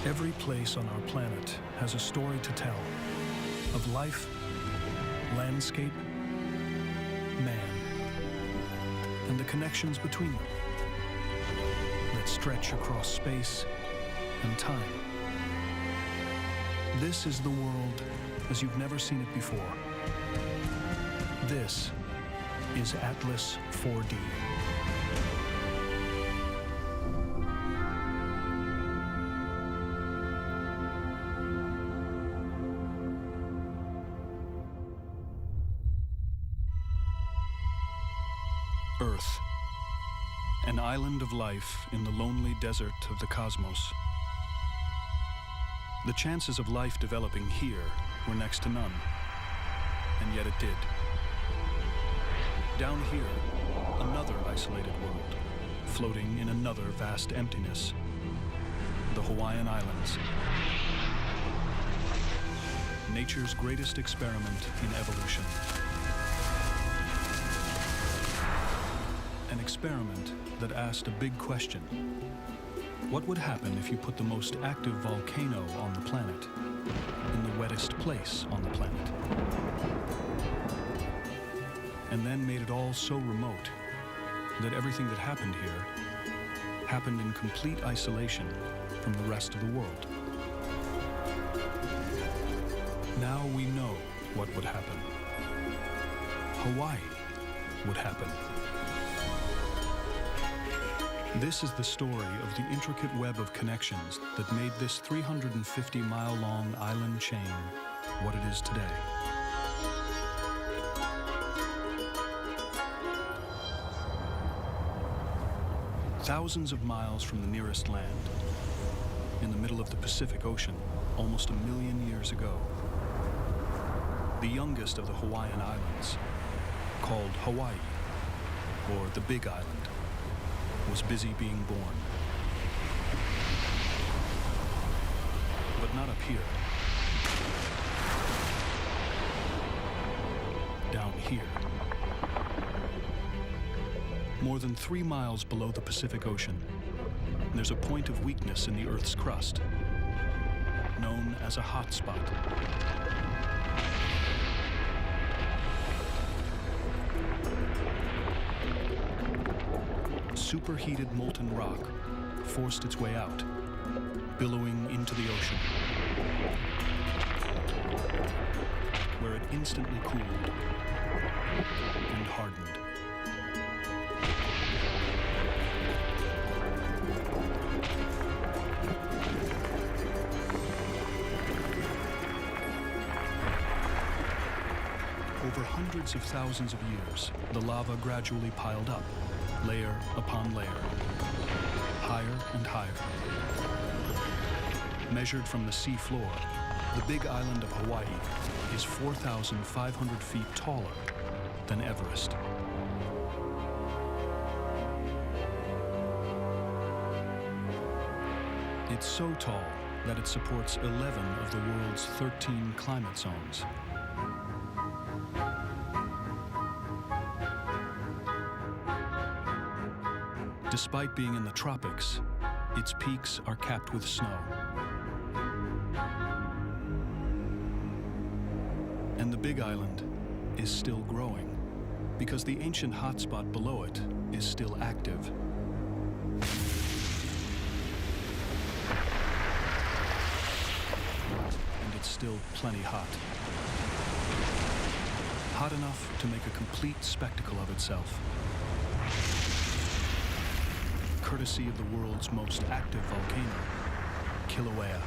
Every place on our planet has a story to tell of life, landscape, man, and the connections between them that stretch across space and time. This is the world as you've never seen it before. This is Atlas 4D. Earth, an island of life in the lonely desert of the cosmos. The chances of life developing here were next to none, and yet it did. Down here, another isolated world, floating in another vast emptiness, the Hawaiian Islands. Nature's greatest experiment in evolution. An experiment that asked a big question. What would happen if you put the most active volcano on the planet in the wettest place on the planet? And then made it all so remote that everything that happened here happened in complete isolation from the rest of the world. Now we know what would happen. Hawaii would happen. This is the story of the intricate web of connections that made this 350-mile-long island chain what it is today. Thousands of miles from the nearest land, in the middle of the Pacific Ocean, almost 1 million years ago, the youngest of the Hawaiian Islands, called Hawaii, or the Big Island, was busy being born. But not up here. Down here. More than 3 miles below the Pacific Ocean, there's a point of weakness in the Earth's crust, known as a hot spot. Superheated molten rock forced its way out, billowing into the ocean, where it instantly cooled and hardened. Over hundreds of thousands of years, the lava gradually piled up, layer upon layer, higher and higher. Measured from the sea floor, the Big Island of Hawaii is 4,500 feet taller than Everest. It's so tall that it supports 11 of the world's 13 climate zones. Despite being in the tropics, its peaks are capped with snow. And the Big Island is still growing because the ancient hotspot below it is still active. And it's still plenty hot. Hot enough to make a complete spectacle of itself. Courtesy of the world's most active volcano, Kilauea.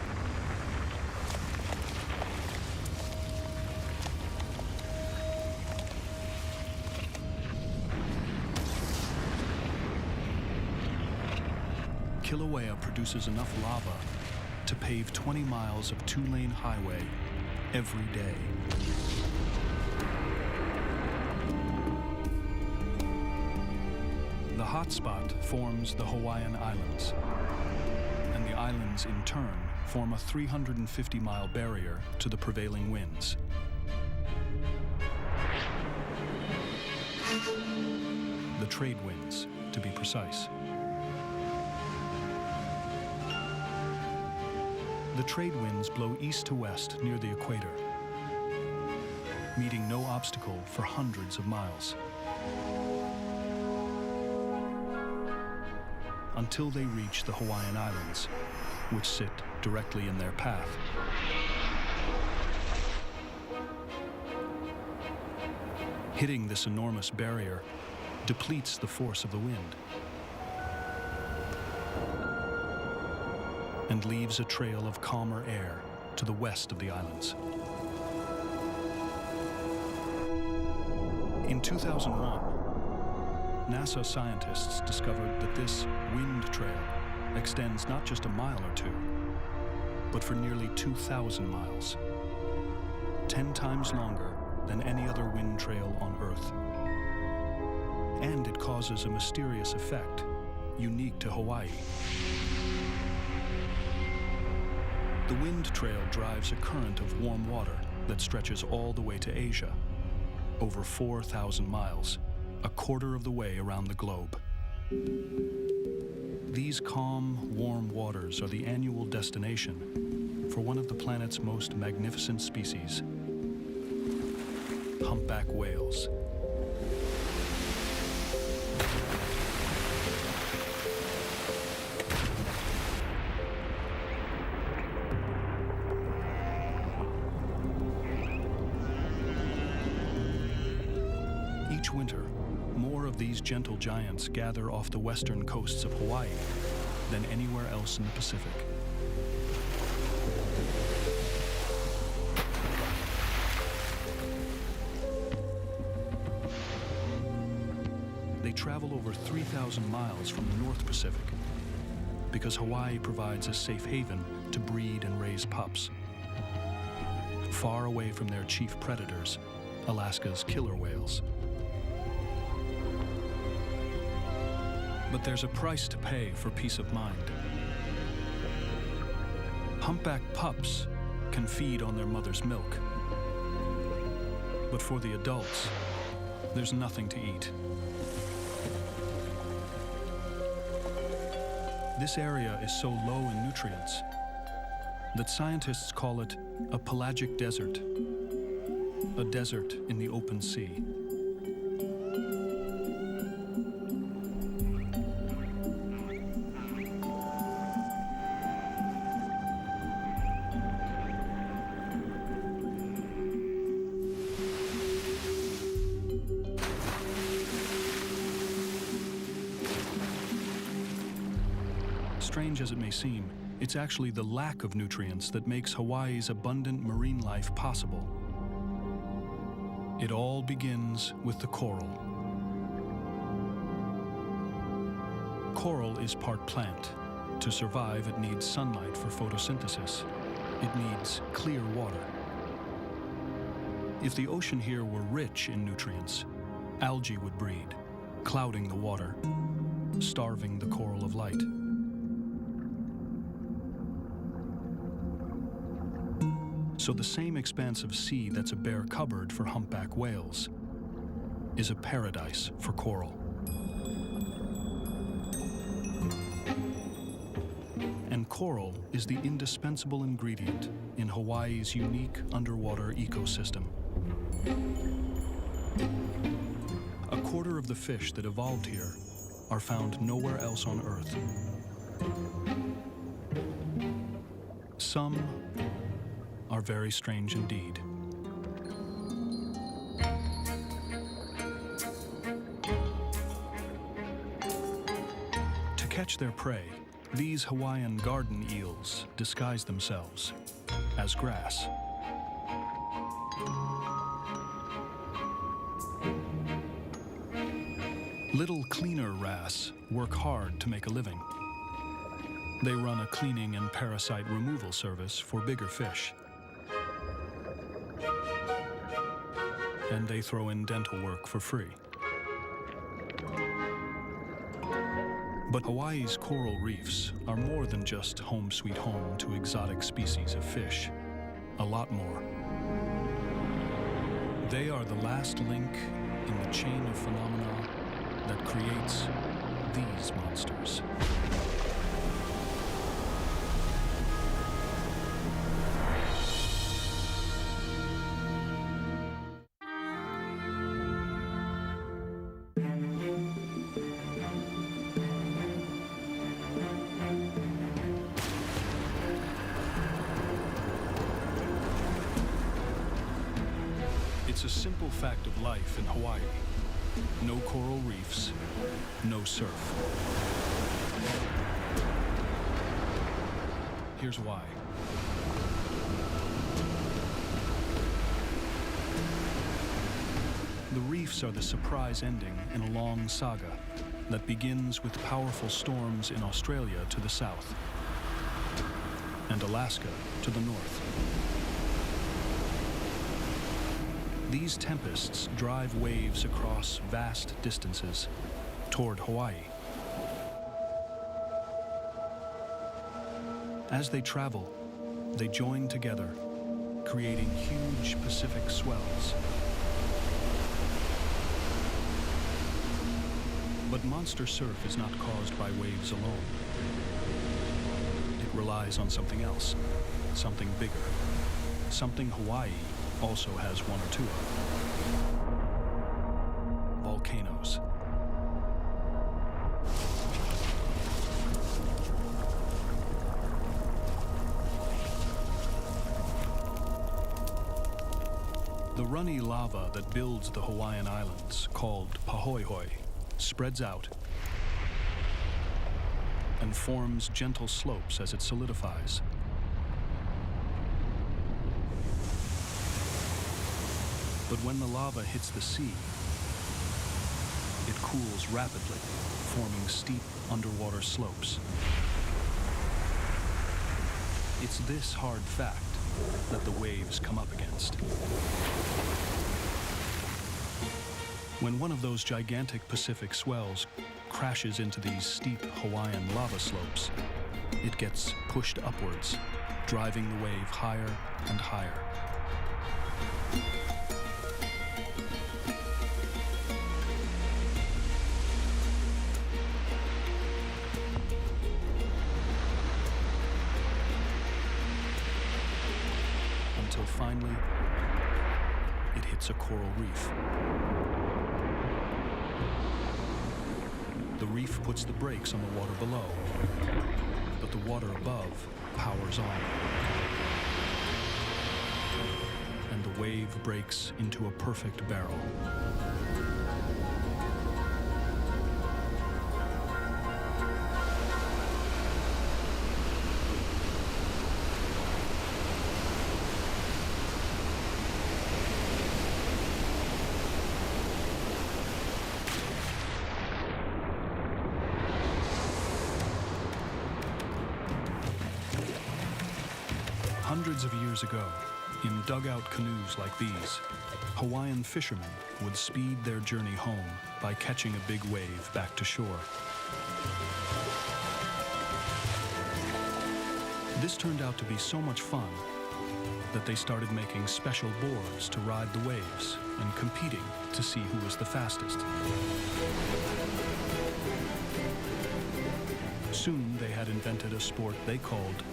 Kilauea produces enough lava to pave 20 miles of 2-lane highway every day. The hotspot forms the Hawaiian Islands, and the islands in turn form a 350-mile barrier to the prevailing winds. The trade winds, to be precise. The trade winds blow east to west near the equator, meeting no obstacle for hundreds of miles, until they reach the Hawaiian Islands, which sit directly in their path. Hitting this enormous barrier depletes the force of the wind and leaves a trail of calmer air to the west of the islands. In 2001, NASA scientists discovered that this wind trail extends not just a mile or two, but for nearly 2,000 miles, 10 times longer than any other wind trail on Earth. And it causes a mysterious effect unique to Hawaii. The wind trail drives a current of warm water that stretches all the way to Asia, over 4,000 miles, a quarter of the way around the globe. These calm, warm waters are the annual destination for one of the planet's most magnificent species, humpback whales. Each winter, more of these gentle giants gather off the western coasts of Hawaii than anywhere else in the Pacific. They travel over 3,000 miles from the North Pacific because Hawaii provides a safe haven to breed and raise pups, far away from their chief predators, Alaska's killer whales. But there's a price to pay for peace of mind. Humpback pups can feed on their mother's milk, but for the adults, there's nothing to eat. This area is so low in nutrients that scientists call it a pelagic desert, a desert in the open sea. Strange as it may seem, it's actually the lack of nutrients that makes Hawaii's abundant marine life possible. It all begins with the coral. Coral is part plant. To survive, it needs sunlight for photosynthesis. It needs clear water. If the ocean here were rich in nutrients, algae would breed, clouding the water, starving the coral of light. So the same expanse of sea that's a bare cupboard for humpback whales is a paradise for coral. And coral is the indispensable ingredient in Hawaii's unique underwater ecosystem. A quarter of the fish that evolved here are found nowhere else on Earth. Some are very strange indeed. To catch their prey, these Hawaiian garden eels disguise themselves as grass. Little cleaner wrasse work hard to make a living. They run a cleaning and parasite removal service for bigger fish. And they throw in dental work for free. But Hawaii's coral reefs are more than just home sweet home to exotic species of fish. A lot more. They are the last link in the chain of phenomena that creates these monsters. a simple fact of life in Hawaii. No coral reefs, no surf. Here's why. The reefs are the surprise ending in a long saga that begins with powerful storms in Australia to the south and Alaska to the north. These tempests drive waves across vast distances toward Hawaii. As they travel, they join together, creating huge Pacific swells. But monster surf is not caused by waves alone. It relies on something else, something bigger, something Hawaii also has one or two of. Volcanoes. The runny lava that builds the Hawaiian Islands, called pahoehoe, spreads out and forms gentle slopes as it solidifies. But when the lava hits the sea, it cools rapidly, forming steep underwater slopes. It's this hard fact that the waves come up against. When one of those gigantic Pacific swells crashes into these steep Hawaiian lava slopes, it gets pushed upwards, driving the wave higher and higher. Until finally, it hits a coral reef. The reef puts the brakes on the water below, but the water above powers on. And the wave breaks into a perfect barrel. Hundreds of years ago, in dugout canoes like these, Hawaiian fishermen would speed their journey home by catching a big wave back to shore. This turned out to be so much fun that they started making special boards to ride the waves and competing to see who was the fastest. Soon they had invented a sport they called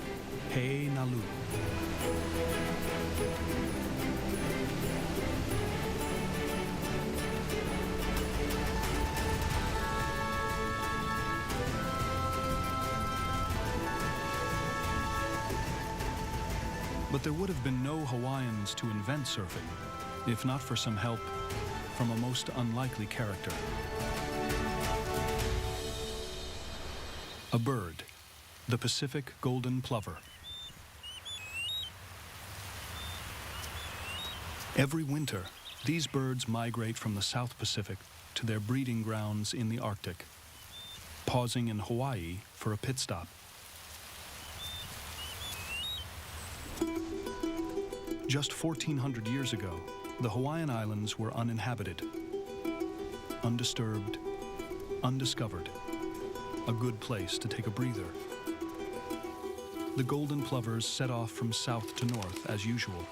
He Nalu. But there would have been no Hawaiians to invent surfing, if not for some help from a most unlikely character. A bird, the Pacific golden plover. Every winter, these birds migrate from the South Pacific to their breeding grounds in the Arctic, pausing in Hawaii for a pit stop. Just 1,400 years ago, the Hawaiian Islands were uninhabited, undisturbed, undiscovered, a good place to take a breather. The golden plovers set off from south to north as usual.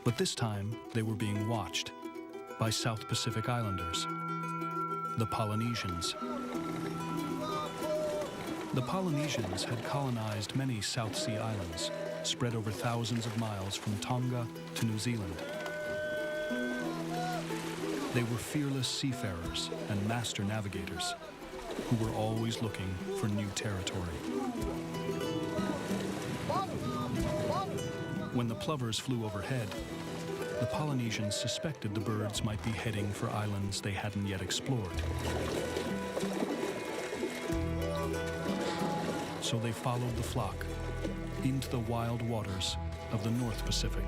But this time, they were being watched by South Pacific Islanders, the Polynesians. The Polynesians had colonized many South Sea islands, spread over thousands of miles from Tonga to New Zealand. They were fearless seafarers and master navigators who were always looking for new territory. When the plovers flew overhead, the Polynesians suspected the birds might be heading for islands they hadn't yet explored. So they followed the flock into the wild waters of the North Pacific.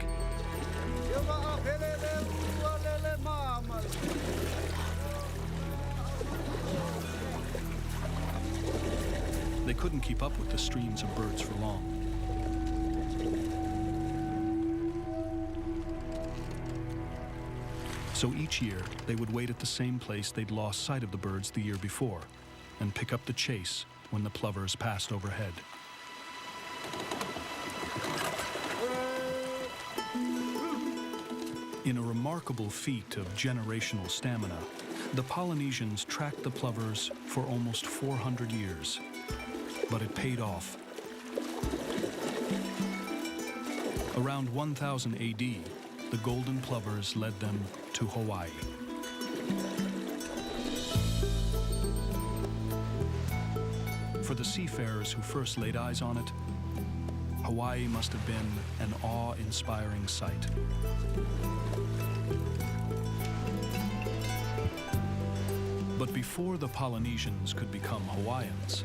They couldn't keep up with the streams of birds for long. So each year, they would wait at the same place they'd lost sight of the birds the year before, and pick up the chase when the plovers passed overhead. In a remarkable feat of generational stamina, the Polynesians tracked the plovers for almost 400 years. But it paid off. Around 1000 AD, the golden plovers led them to Hawaii. For the seafarers who first laid eyes on it, Hawaii must have been an awe-inspiring sight. But before the Polynesians could become Hawaiians,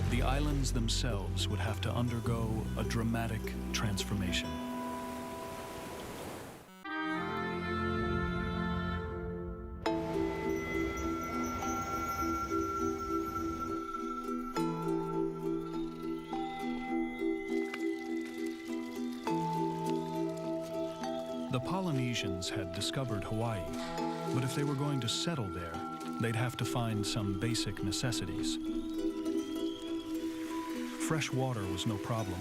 the islands themselves would have to undergo a dramatic transformation. The Polynesians had discovered Hawaii, but if they were going to settle there, they'd have to find some basic necessities. Fresh water was no problem.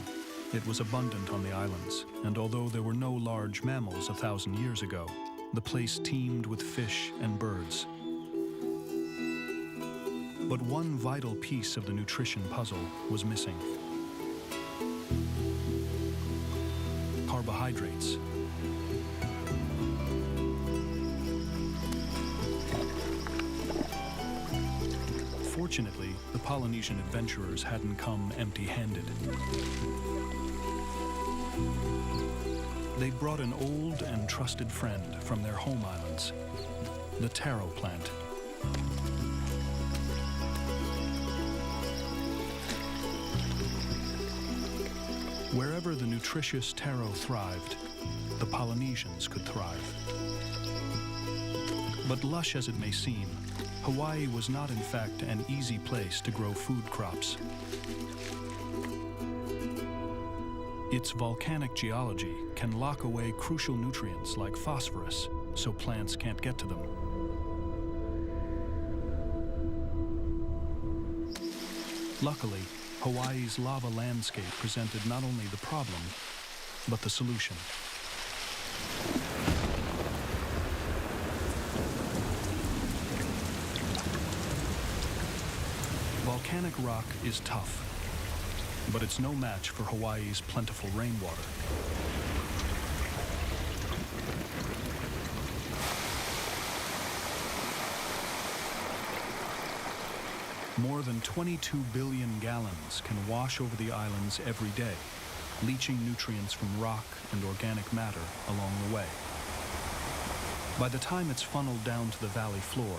It was abundant on the islands, and although there were no large mammals 1,000 years ago, the place teemed with fish and birds. But one vital piece of the nutrition puzzle was missing: carbohydrates. Fortunately, the Polynesian adventurers hadn't come empty-handed. They brought an old and trusted friend from their home islands, the taro plant. Wherever the nutritious taro thrived, the Polynesians could thrive. But lush as it may seem, Hawaii was not in fact an easy place to grow food crops. Its volcanic geology can lock away crucial nutrients like phosphorus, so plants can't get to them. Luckily, Hawaii's lava landscape presented not only the problem, but the solution. Volcanic rock is tough, but it's no match for Hawaii's plentiful rainwater. More than 22 billion gallons can wash over the islands every day, leaching nutrients from rock and organic matter along the way. By the time it's funneled down to the valley floor,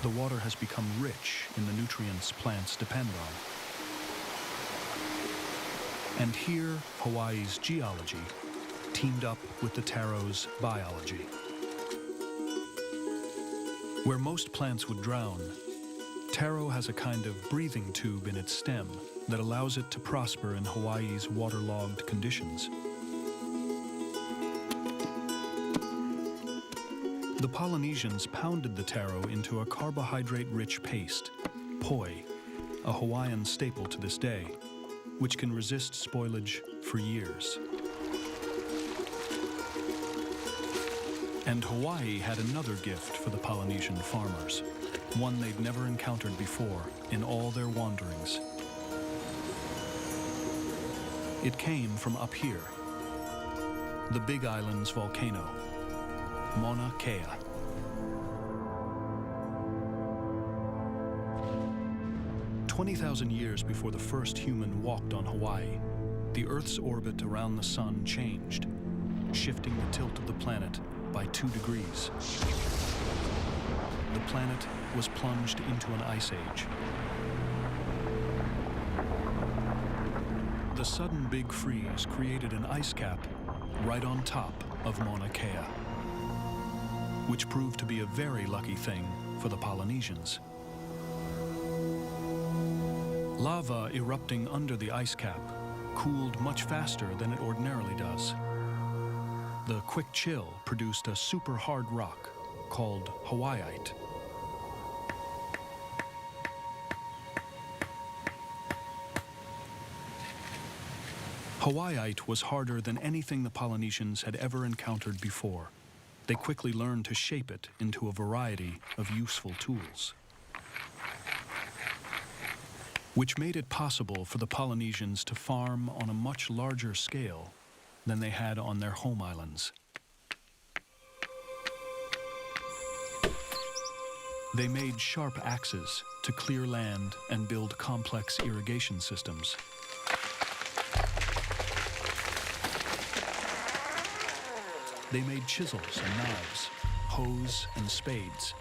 the water has become rich in the nutrients plants depend on. And here, Hawaii's geology teamed up with the taro's biology. Where most plants would drown, taro has a kind of breathing tube in its stem that allows it to prosper in Hawaii's waterlogged conditions. The Polynesians pounded the taro into a carbohydrate-rich paste, poi, a Hawaiian staple to this day, which can resist spoilage for years. And Hawaii had another gift for the Polynesian farmers, one they'd never encountered before in all their wanderings. It came from up here, the Big Island's volcano, Mauna Kea. "20,000 years before the first human walked on Hawaii, the Earth's orbit around the sun changed, shifting the tilt of the planet by 2 degrees. The planet was plunged into an ice age. The sudden big freeze created an ice cap right on top of Mauna Kea, which proved to be a very lucky thing for the Polynesians. Lava erupting under the ice cap cooled much faster than it ordinarily does. The quick chill produced a super hard rock called Hawaiiite. Hawaiiite was harder than anything the Polynesians had ever encountered before. They quickly learned to shape it into a variety of useful tools, which made it possible for the Polynesians to farm on a much larger scale than they had on their home islands. They made sharp axes to clear land and build complex irrigation systems. They made chisels and knives, hoes and spades.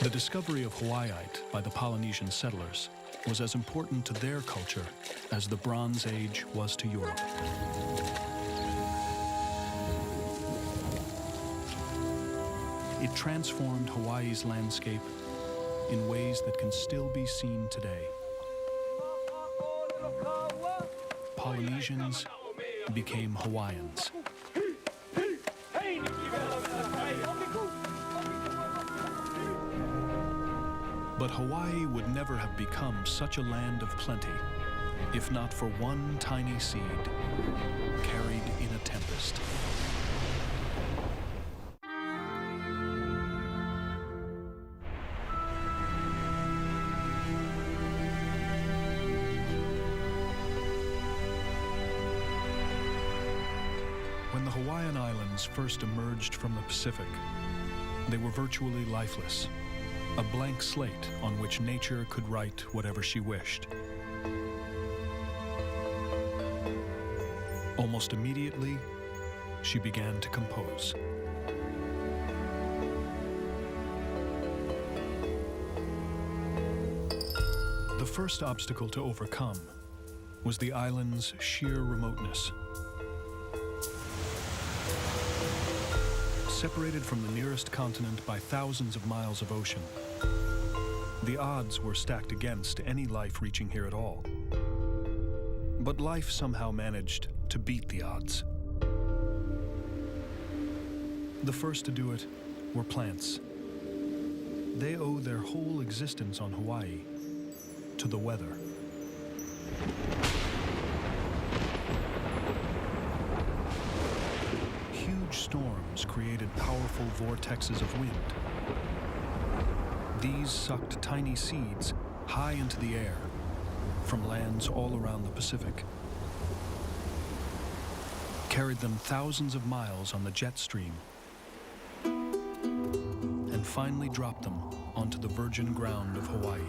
The discovery of Hawaiiite by the Polynesian settlers was as important to their culture as the Bronze Age was to Europe. It transformed Hawaii's landscape in ways that can still be seen today. Polynesians became Hawaiians. But Hawaii would never have become such a land of plenty if not for one tiny seed carried in a tempest. When the Hawaiian Islands first emerged from the Pacific, they were virtually lifeless, a blank slate on which nature could write whatever she wished. Almost immediately, she began to compose. The first obstacle to overcome was the island's sheer remoteness. Separated from the nearest continent by thousands of miles of ocean, the odds were stacked against any life reaching here at all. But life somehow managed to beat the odds. The first to do it were plants. They owe their whole existence on Hawaii to the weather. Huge storms created powerful vortexes of wind. These sucked tiny seeds high into the air from lands all around the Pacific, carried them thousands of miles on the jet stream, and finally dropped them onto the virgin ground of Hawaii.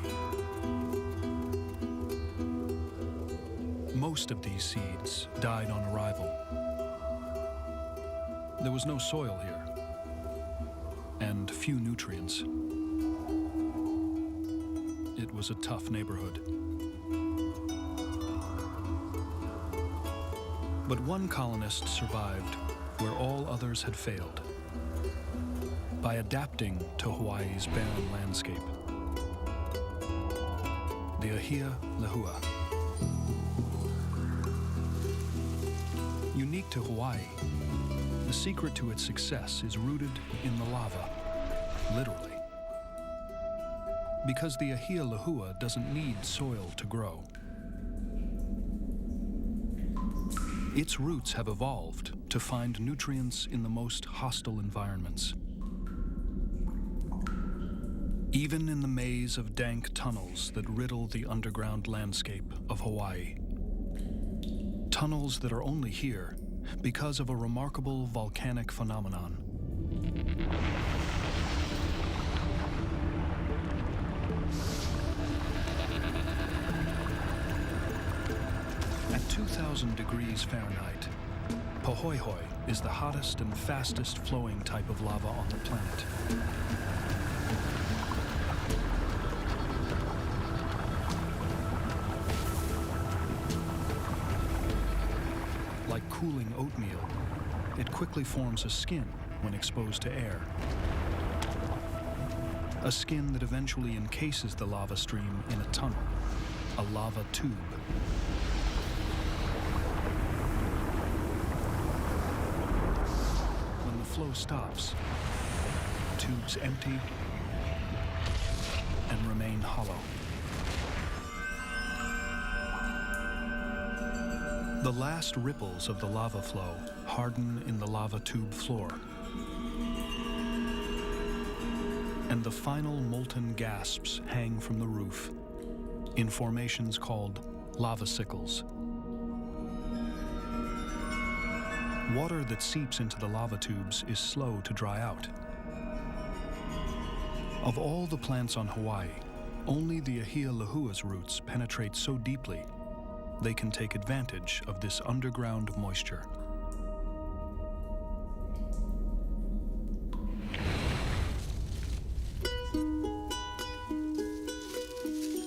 Most of these seeds died on arrival. There was no soil here, and few nutrients. It was a tough neighborhood. But one colonist survived where all others had failed, by adapting to Hawaii's barren landscape. The Ahia Lehua. Unique to Hawaii, the secret to its success is rooted in the lava, literally. Because the Ahia Lehua doesn't need soil to grow. Its roots have evolved to find nutrients in the most hostile environments. Even in the maze of dank tunnels that riddle the underground landscape of Hawaii. Tunnels that are only here because of a remarkable volcanic phenomenon. At 2,000 degrees Fahrenheit, Pahoehoe, is the hottest and fastest flowing type of lava on the planet. Like cooling oatmeal, it quickly forms a skin when exposed to air. A skin that eventually encases the lava stream in a tunnel, a lava tube. When the flow stops, the tubes empty and remain hollow. The last ripples of the lava flow harden in the lava tube floor, and the final molten gasps hang from the roof in formations called lava sickles. Water that seeps into the lava tubes is slow to dry out. Of all the plants on Hawaii, only the ahia lahua's roots penetrate so deeply they can take advantage of this underground moisture.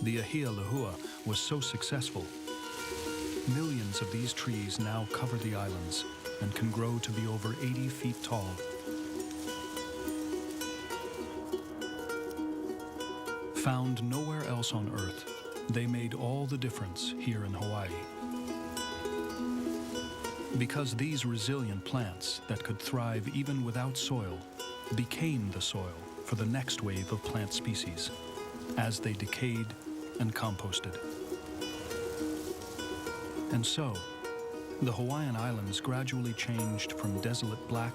The ahia lahua was so successful, millions of these trees now cover the islands and can grow to be over 80 feet tall. Found nowhere else on Earth, they made all the difference here in Hawaii. Because these resilient plants that could thrive even without soil became the soil for the next wave of plant species as they decayed and composted. And so, the Hawaiian Islands gradually changed from desolate black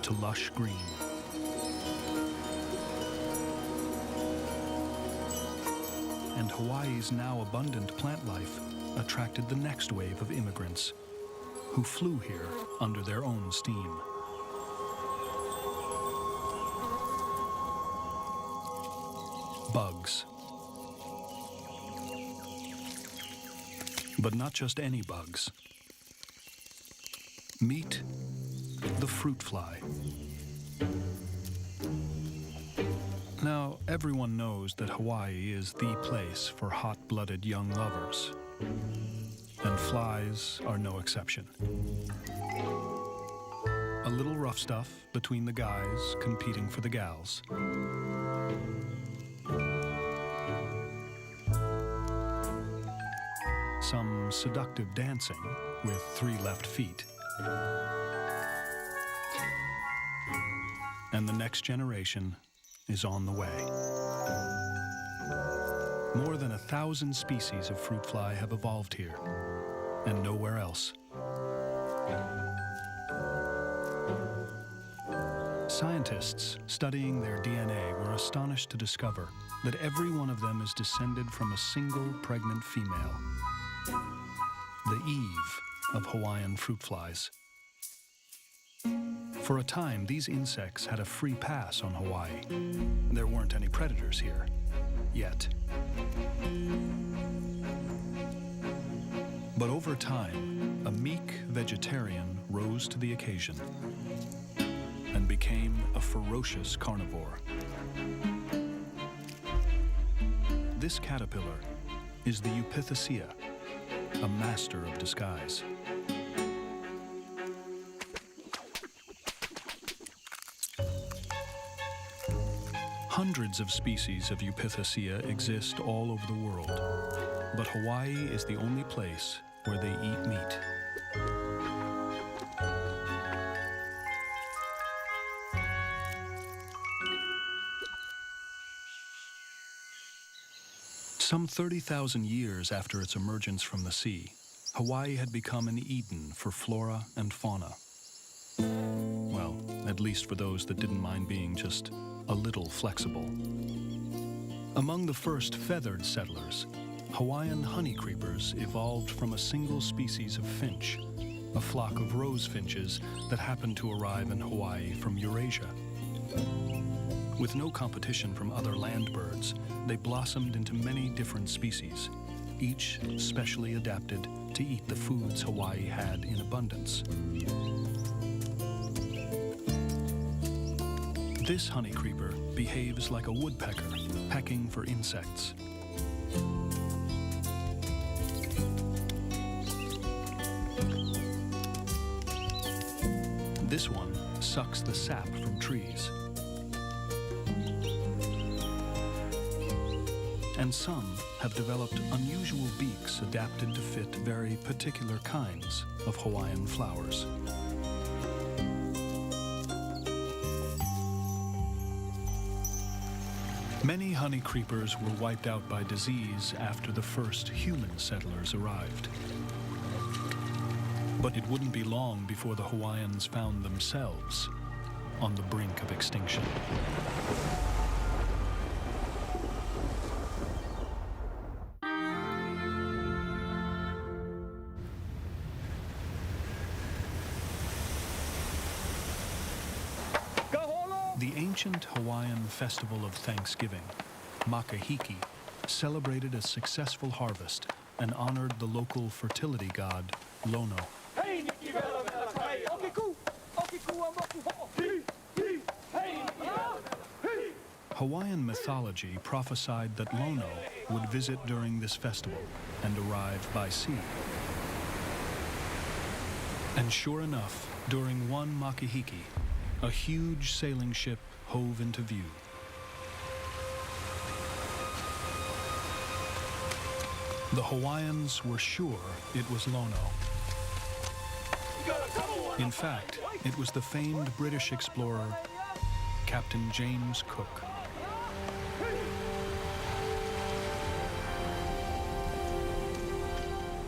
to lush green. And Hawaii's now abundant plant life attracted the next wave of immigrants who flew here under their own steam. Bugs. But not just any bugs. Meet the fruit fly. Now, everyone knows that Hawaii is the place for hot-blooded young lovers, and flies are no exception. A little rough stuff between the guys competing for the gals. Some seductive dancing with 3 left feet. And the next generation is on the way. More than 1,000 species of fruit fly have evolved here, and nowhere else. Scientists studying their DNA were astonished to discover that every one of them is descended from a single pregnant female, the Eve of Hawaiian fruit flies. For a time, these insects had a free pass on Hawaii. There weren't any predators here, yet. But over time, a meek vegetarian rose to the occasion and became a ferocious carnivore. This caterpillar is the Eupithecia, a master of disguise. Hundreds of species of Eupithecia exist all over the world, but Hawaii is the only place where they eat meat. Some 30,000 years after its emergence from the sea, Hawaii had become an Eden for flora and fauna. Well, at least for those that didn't mind being just a little flexible. Among the first feathered settlers, Hawaiian honey creepers evolved from a single species of finch, a flock of rose finches that happened to arrive in Hawaii from Eurasia. With no competition from other land birds, they blossomed into many different species, each specially adapted to eat the foods Hawaii had in abundance. This honey creeper behaves like a woodpecker, pecking for insects. This one sucks the sap from trees. And some have developed unusual beaks adapted to fit very particular kinds of Hawaiian flowers. Many honey creepers were wiped out by disease after the first human settlers arrived. But it wouldn't be long before the Hawaiians found themselves on the brink of extinction. The ancient Hawaiian festival of Thanksgiving, Makahiki, celebrated a successful harvest and honored the local fertility god, Lono. Hawaiian mythology prophesied that Lono would visit during this festival and arrive by sea. And sure enough, during one Makahiki, a huge sailing ship hove into view. The Hawaiians were sure it was Lono. In fact, it was the famed British explorer, Captain James Cook.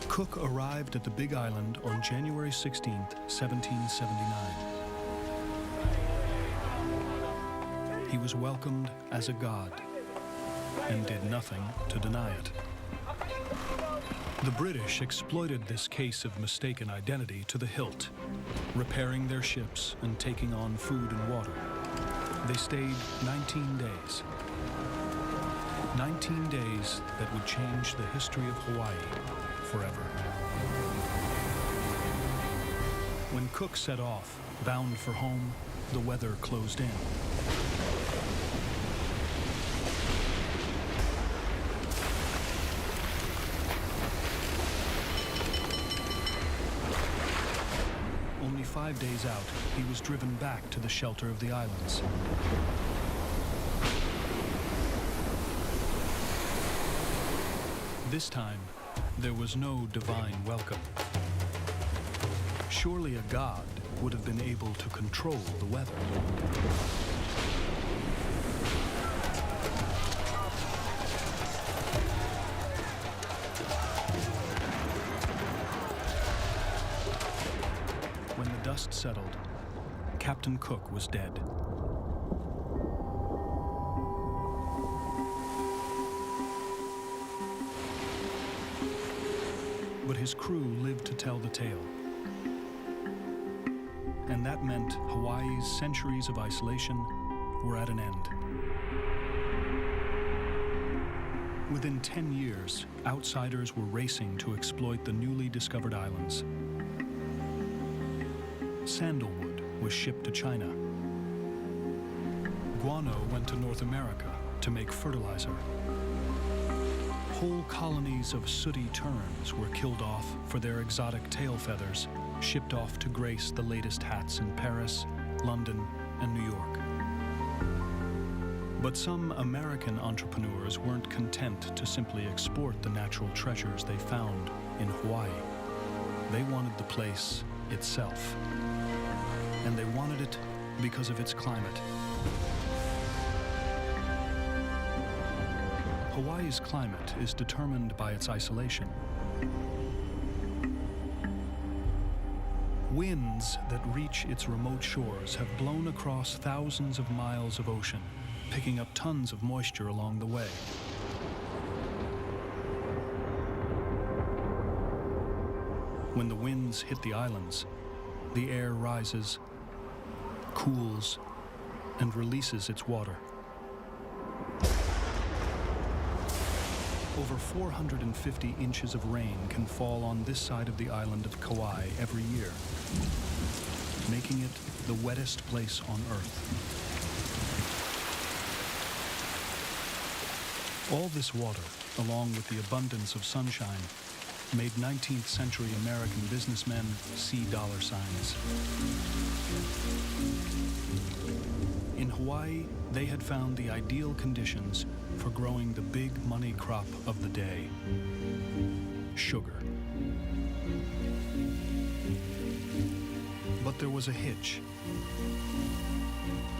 Cook arrived at the Big Island on January 16, 1779. He was welcomed as a god and did nothing to deny it. The British exploited this case of mistaken identity to the hilt, repairing their ships and taking on food and water. They stayed 19 days. 19 days that would change the history of Hawaii forever. When Cook set off, bound for home, the weather closed in. Only 5 days out, he was driven back to the shelter of the islands. This time, there was no divine welcome. Surely a god would have been able to control the weather. When the dust settled, Captain Cook was dead. But his crew lived to tell the tale. And that meant Hawaii's centuries of isolation were at an end. Within 10 years, outsiders were racing to exploit the newly discovered islands. Sandalwood was shipped to China. Guano went to North America to make fertilizer. Whole colonies of sooty terns were killed off for their exotic tail feathers, shipped off to grace the latest hats in Paris, London, and New York. But some American entrepreneurs weren't content to simply export the natural treasures they found in Hawaii. They wanted the place itself. And they wanted it because of its climate. Hawaii's climate is determined by its isolation. Winds that reach its remote shores have blown across thousands of miles of ocean, picking up tons of moisture along the way. When the winds hit the islands, the air rises, cools, and releases its water. Over 450 inches of rain can fall on this side of the island of Kauai every year, making it the wettest place on Earth. All this water, along with the abundance of sunshine, made 19th century American businessmen see dollar signs. In Hawaii, they had found the ideal conditions for growing the big money crop of the day: sugar. But there was a hitch.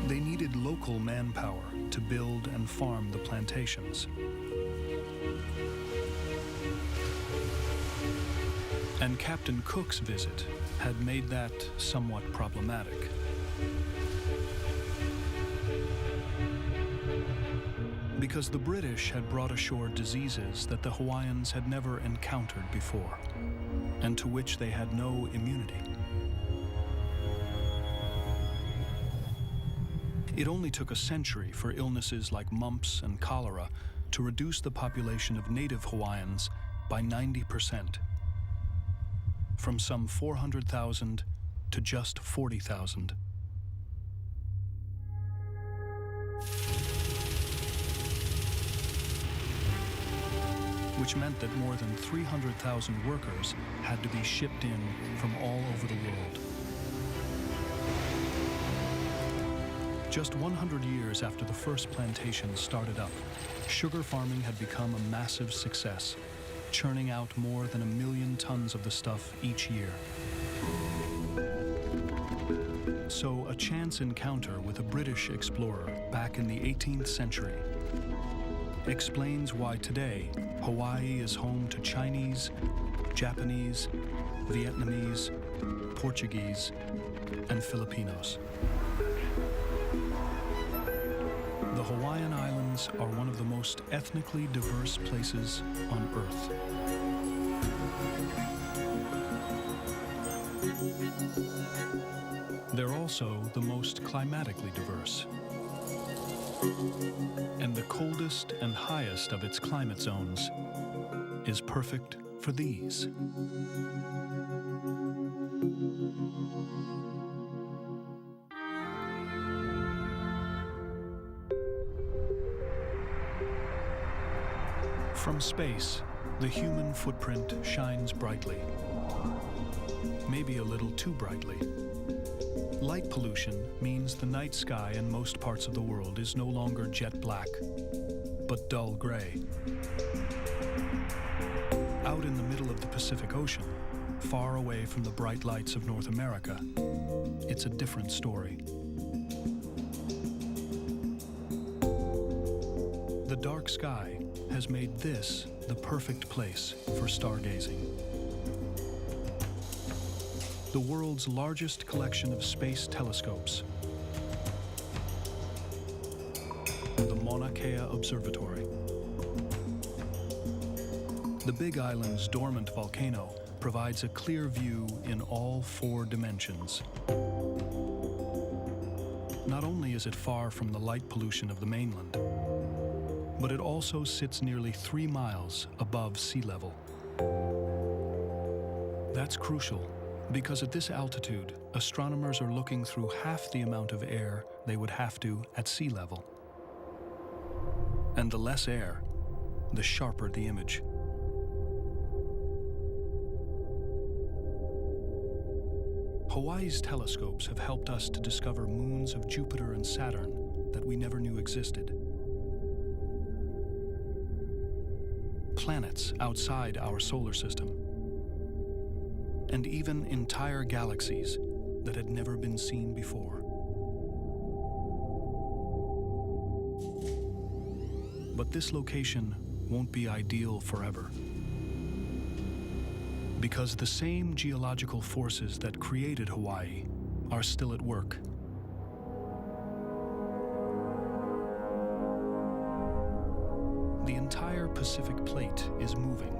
They needed local manpower to build and farm the plantations. And Captain Cook's visit had made that somewhat problematic. Because the British had brought ashore diseases that the Hawaiians had never encountered before, and to which they had no immunity. It only took a century for illnesses like mumps and cholera to reduce the population of native Hawaiians by 90%, from some 400,000 to just 40,000. Which meant that more than 300,000 workers had to be shipped in from all over the world. Just 100 years after the first plantations started up, sugar farming had become a massive success, churning out more than 1 million tons of the stuff each year. So a chance encounter with a British explorer back in the 18th century explains why today Hawaii is home to Chinese, Japanese, Vietnamese, Portuguese, and Filipinos. The Hawaiian Islands are one of the most ethnically diverse places on Earth. They're also the most climatically diverse. And the coldest and highest of its climate zones is perfect for these. From space, the human footprint shines brightly, maybe a little too brightly. Light pollution means the night sky in most parts of the world is no longer jet black, but dull gray. Out in the middle of the Pacific Ocean, far away from the bright lights of North America, it's a different story. The dark sky has made this the perfect place for stargazing. The world's largest collection of space telescopes, the Mauna Kea Observatory. The Big Island's dormant volcano provides a clear view in all 4 dimensions. Not only is it far from the light pollution of the mainland, but it also sits nearly 3 miles above sea level. That's crucial, because at this altitude, astronomers are looking through half the amount of air they would have to at sea level. And the less air, the sharper the image. Hawaii's telescopes have helped us to discover moons of Jupiter and Saturn that we never knew existed. Planets outside our solar system, and even entire galaxies that had never been seen before. But this location won't be ideal forever, because the same geological forces that created Hawaii are still at work. The entire Pacific plate is moving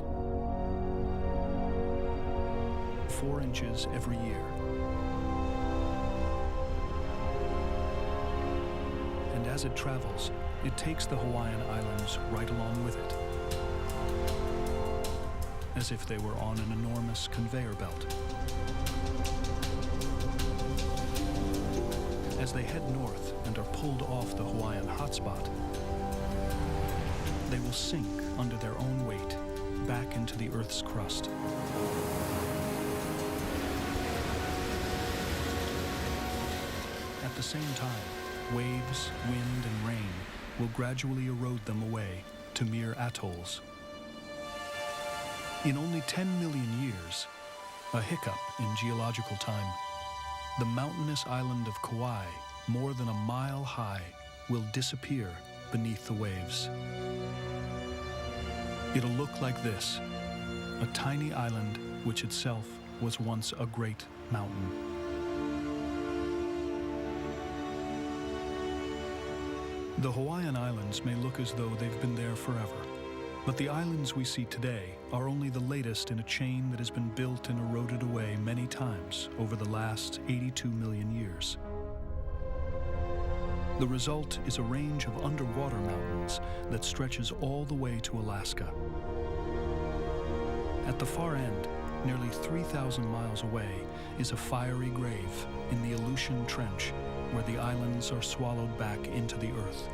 4 inches every year. And as it travels, it takes the Hawaiian Islands right along with it. as if they were on an enormous conveyor belt. As they head north and are pulled off the Hawaiian hotspot, they will sink under their own weight back into the Earth's crust. At the same time, waves, wind, and rain will gradually erode them away to mere atolls. In only 10 million years, a hiccup in geological time, the mountainous island of Kauai, more than a mile high, will disappear beneath the waves. It'll look like this, a tiny island which itself was once a great mountain. The Hawaiian Islands may look as though they've been there forever, but the islands we see today are only the latest in a chain that has been built and eroded away many times over the last 82 million years. The result is a range of underwater mountains that stretches all the way to Alaska. At the far end, nearly 3,000 miles away, is a fiery grave in the Aleutian Trench, where the islands are swallowed back into the earth.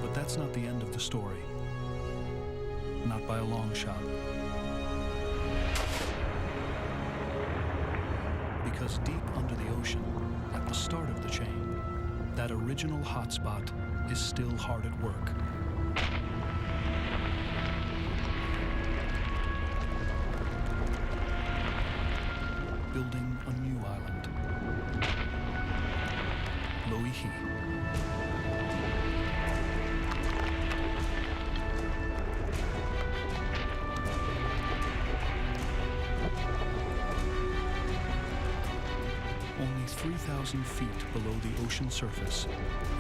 But that's not the end of the story. Not by a long shot. Because deep under the ocean, at the start of the chain, that original hotspot is still hard at work. Building a new island. Loihi. Only 3,000 feet below the ocean surface,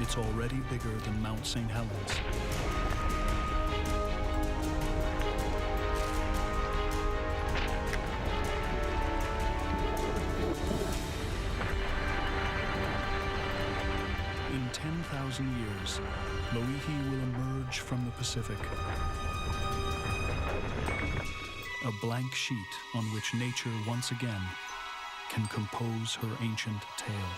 it's already bigger than Mount St. Helens. In 10,000 years, Loihi will emerge from the Pacific. A blank sheet on which nature once again can compose her ancient tale.